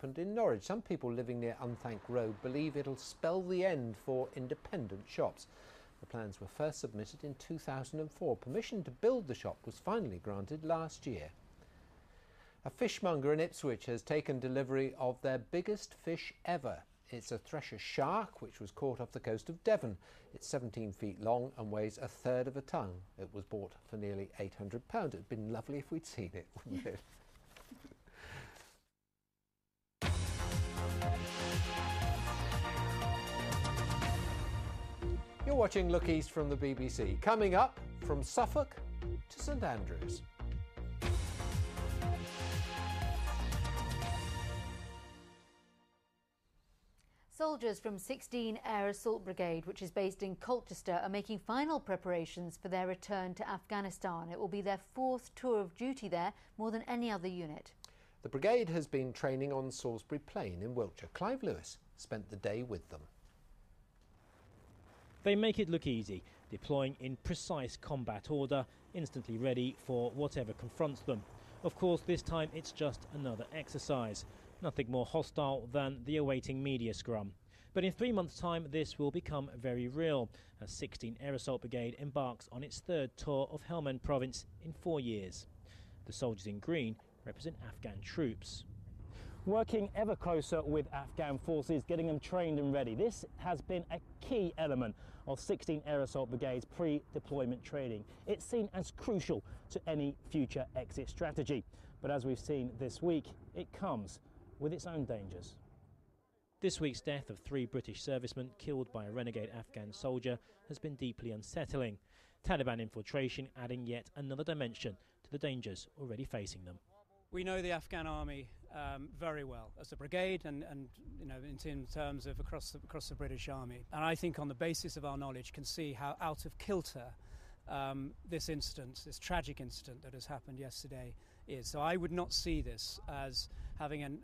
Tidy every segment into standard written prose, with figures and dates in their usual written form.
opened in Norwich. Some people living near Unthank Road believe it'll spell the end for independent shops. The plans were first submitted in 2004. Permission to build the shop was finally granted last year. A fishmonger in Ipswich has taken delivery of their biggest fish ever. It's a thresher shark which was caught off the coast of Devon. It's 17 feet long and weighs a third of a tonne. It was bought for nearly £800. It'd been lovely if we'd seen it, wouldn't it? You're watching Look East from the BBC. Coming up, from Suffolk to St Andrews. Soldiers from 16 Air Assault Brigade, which is based in Colchester, are making final preparations for their return to Afghanistan. It will be their 4th tour of duty there, more than any other unit. The brigade has been training on Salisbury Plain in Wiltshire. Clive Lewis spent the day with them. They make it look easy, deploying in precise combat order, instantly ready for whatever confronts them. Of course, this time it's just another exercise. Nothing more hostile than the awaiting media scrum. But in 3 months' time, this will become very real, as 16 Air Assault Brigade embarks on its 3rd tour of Helmand province in 4 years. The soldiers in green represent Afghan troops. Working ever closer with Afghan forces, getting them trained and ready. This has been a key element of 16 Air Assault Brigade's pre-deployment training. It's seen as crucial to any future exit strategy. But as we've seen this week, it comes with its own dangers. This week's death of 3 British servicemen killed by a renegade Afghan soldier has been deeply unsettling. Taliban infiltration adding yet another dimension to the dangers already facing them. We know the Afghan army very well as a brigade and you know, in terms of across the British Army. And I think on the basis of our knowledge can see how out of kilter this incident, this tragic incident that has happened yesterday is. So I would not see this as having an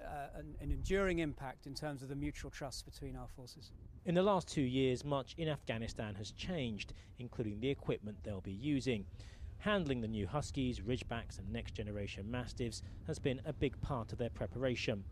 enduring impact in terms of the mutual trust between our forces. In the last 2 years, much in Afghanistan has changed, including the equipment they'll be using. Handling the new Huskies, Ridgebacks and next-generation Mastiffs has been a big part of their preparation.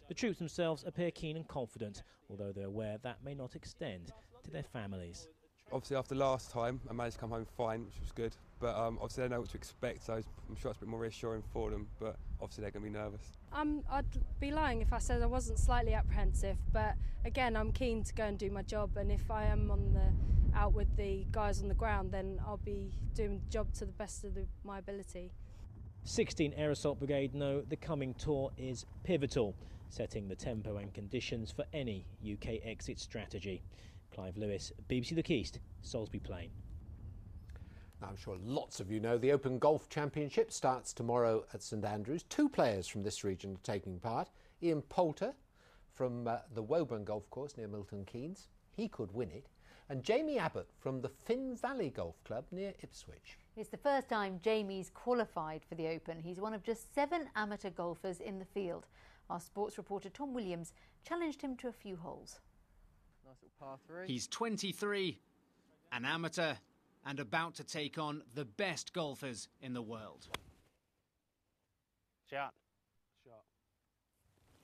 The troops themselves appear keen and confident, although they're aware that may not extend to their families. Obviously after last time I managed to come home fine, which was good, but obviously they know what to expect, so I'm sure it's a bit more reassuring for them, but obviously they're going to be nervous. I'd be lying if I said I wasn't slightly apprehensive, but again I'm keen to go and do my job, and if I am out with the guys on the ground, then I'll be doing the job to the best of my ability. 16 Air Assault Brigade know the coming tour is pivotal, setting the tempo and conditions for any UK exit strategy. Clive Lewis, BBC Look East, Salisbury Plain. Now, I'm sure lots of you know the Open Golf Championship starts tomorrow at St Andrews. 2 players from this region are taking part. Ian Poulter from the Woburn Golf Course near Milton Keynes. He could win it. And Jamie Abbott from the Finn Valley Golf Club near Ipswich. It's the first time Jamie's qualified for the Open. He's one of just 7 amateur golfers in the field. Our sports reporter Tom Williams challenged him to a few holes. Nice little par 3. He's 23, an amateur, and about to take on the best golfers in the world. Shot.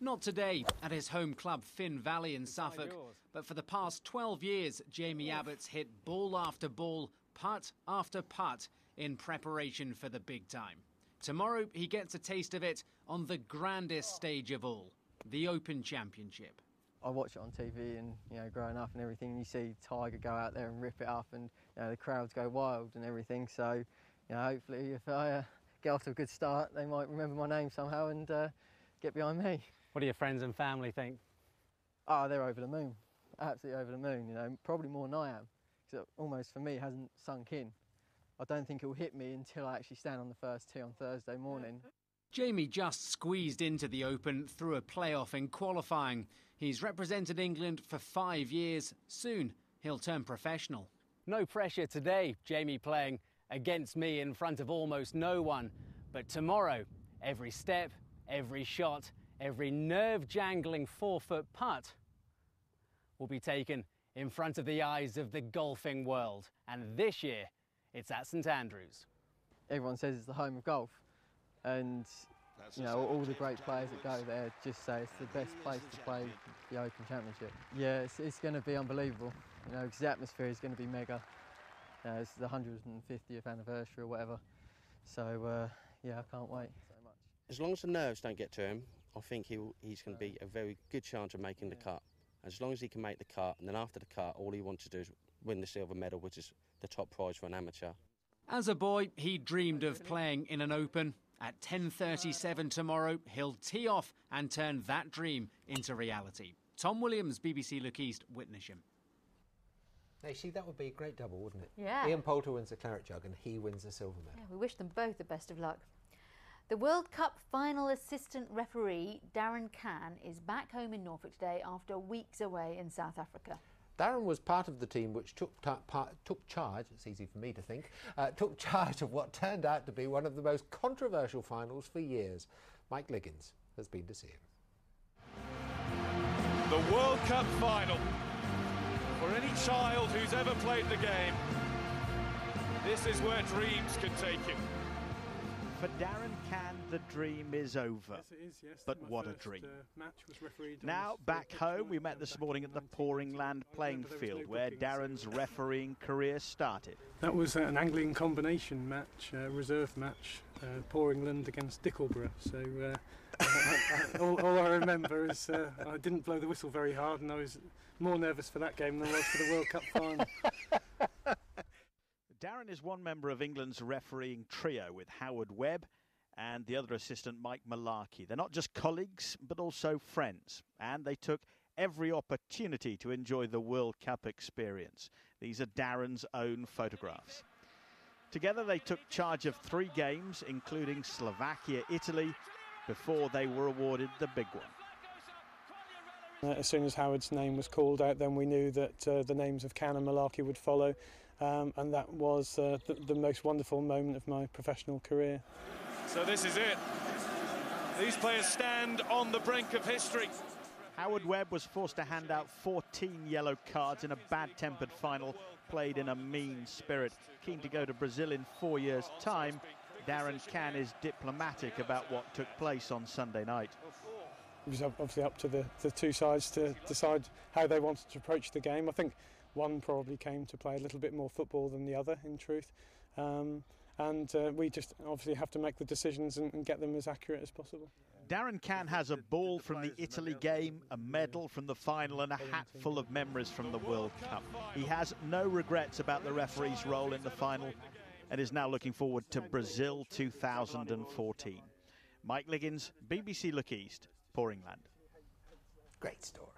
Not today at his home club Finn Valley in Suffolk, but for the past 12 years, Jamie Abbott's hit ball after ball, putt after putt in preparation for the big time. Tomorrow he gets a taste of it on the grandest stage of all, the Open Championship. I watch it on TV and, you know, growing up and everything, and you see Tiger go out there and rip it up, and, you know, the crowds go wild and everything. So, you know, hopefully if I get off to a good start, they might remember my name somehow and get behind me. What do your friends and family think? Oh, they're over the moon, absolutely over the moon, you know, probably more than I am. Because almost for me it hasn't sunk in. I don't think it will hit me until I actually stand on the first tee on Thursday morning. Jamie just squeezed into the Open through a playoff in qualifying. He's represented England for 5 years. Soon he'll turn professional. No pressure today, Jamie playing against me in front of almost no one. But tomorrow, every step, every shot, every nerve-jangling 4-foot putt will be taken in front of the eyes of the golfing world. And this year, it's at St Andrews. Everyone says it's the home of golf. And You know, all the great players that go there just say it's the best place to play the Open Championship. Yeah, it's going to be unbelievable, you know, because the atmosphere is going to be mega. It's the 150th anniversary or whatever, so yeah, I can't wait so much. As long as the nerves don't get to him, I think he's going to be a very good chance of making the cut. As long as he can make the cut, and then after the cut, all he wants to do is win the silver medal, which is the top prize for an amateur. As a boy, he dreamed of playing in an Open. At 10:37 tomorrow, he'll tee off and turn that dream into reality. Tom Williams, BBC Look East, Witnesham. Hey, see, that would be a great double, wouldn't it? Yeah. Ian Poulter wins the claret jug and he wins the silver medal. Yeah, we wish them both the best of luck. The World Cup final assistant referee, Darren Cann, is back home in Norfolk today after weeks away in South Africa. Darren was part of the team which took charge, it's easy for me to think, took charge of what turned out to be one of the most controversial finals for years. Mike Liggins has been to see him. The World Cup final. For any child who's ever played the game, this is where dreams can take you. For Darren Cann, the dream is over. Yes, it is, yes. But what a dream. Match was refereed now, back home, we met this morning at the Pouring Land playing field, where Darren's refereeing career started. That was an angling combination match, reserve match, Pouring Land against Dickleborough. So all I remember is I didn't blow the whistle very hard, and I was more nervous for that game than I was for the World Cup final. Darren is one member of England's refereeing trio with Howard Webb and the other assistant, Mike Malarkey. They're not just colleagues, but also friends, and they took every opportunity to enjoy the World Cup experience. These are Darren's own photographs. Together they took charge of 3 games, including Slovakia, Italy, before they were awarded the big one. As soon as Howard's name was called out, then we knew that the names of Cann and Malarkey would follow. And that was the most wonderful moment of my professional career. So this is it. These players stand on the brink of history. Howard Webb was forced to hand out 14 yellow cards in a bad-tempered final played in a mean spirit. Keen to go to Brazil in 4 years' time, Darren Cann is diplomatic about what took place on Sunday night. It was obviously up to the two sides to decide how they wanted to approach the game. I think one probably came to play a little bit more football than the other, in truth. And we just obviously have to make the decisions and get them as accurate as possible. Darren Cann has a ball from the Italy game, a medal from the final and a hat full of memories from the World Cup. He has no regrets about the referee's role in the final and is now looking forward to Brazil 2014. Mike Liggins, BBC Look East, Pouring Land. Great story.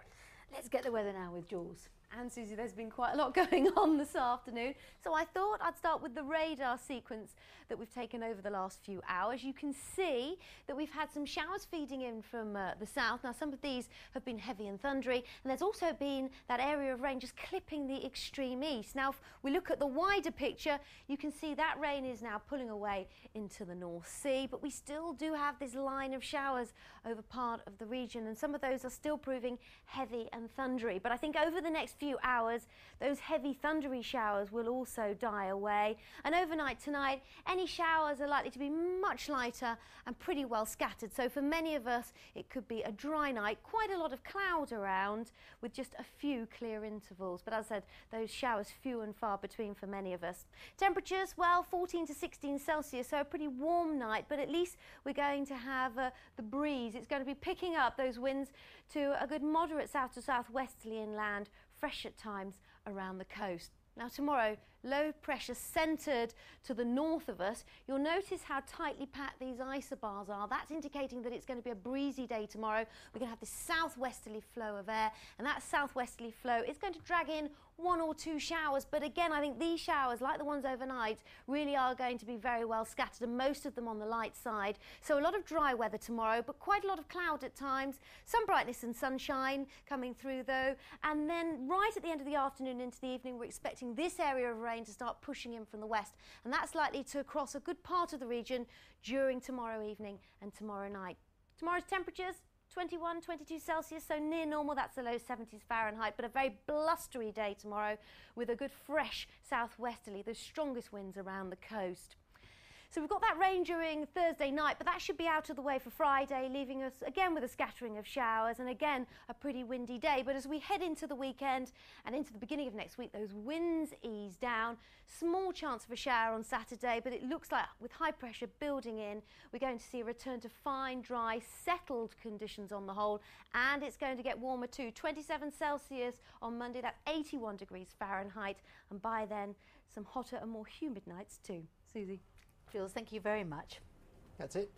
Let's get the weather now with Jules. And Susie, there's been quite a lot going on this afternoon, so I thought I'd start with the radar sequence that we've taken over the last few hours. You can see that we've had some showers feeding in from the south. Now, some of these have been heavy and thundery, and there's also been that area of rain just clipping the extreme east. Now, if we look at the wider picture, you can see that rain is now pulling away into the North Sea, but we still do have this line of showers over part of the region, and some of those are still proving heavy and thundery. But I think over the next few hours, those heavy thundery showers will also die away, and overnight tonight any showers are likely to be much lighter and pretty well scattered. So for many of us it could be a dry night, quite a lot of cloud around with just a few clear intervals, but as I said, those showers few and far between for many of us. Temperatures, well, 14 to 16 Celsius, so a pretty warm night, but at least we're going to have the breeze. It's going to be picking up those winds to a good moderate south to southwesterly inland, fresh at times around the coast. Now tomorrow, low pressure centred to the north of us. You'll notice how tightly packed these isobars are. That's indicating that it's going to be a breezy day tomorrow. We're going to have this southwesterly flow of air, and that southwesterly flow is going to drag in 1 or 2 showers. But again, I think these showers, like the ones overnight, really are going to be very well scattered, and most of them on the light side. So a lot of dry weather tomorrow, but quite a lot of cloud at times. Some brightness and sunshine coming through though. And then right at the end of the afternoon into the evening, we're expecting this area of rain to start pushing in from the west, and that's likely to cross a good part of the region during tomorrow evening and tomorrow night. Tomorrow's temperatures 21, 22 Celsius, so near normal. That's the low 70s Fahrenheit, but a very blustery day tomorrow with a good fresh southwesterly, the strongest winds around the coast. So we've got that rain during Thursday night, but that should be out of the way for Friday, leaving us again with a scattering of showers and again a pretty windy day. But as we head into the weekend and into the beginning of next week, those winds ease down. Small chance of a shower on Saturday, but it looks like with high pressure building in, we're going to see a return to fine, dry, settled conditions on the whole, and it's going to get warmer too. 27 Celsius on Monday, that's 81 degrees Fahrenheit, and by then some hotter and more humid nights too. Susie. Jules, thank you very much. That's it.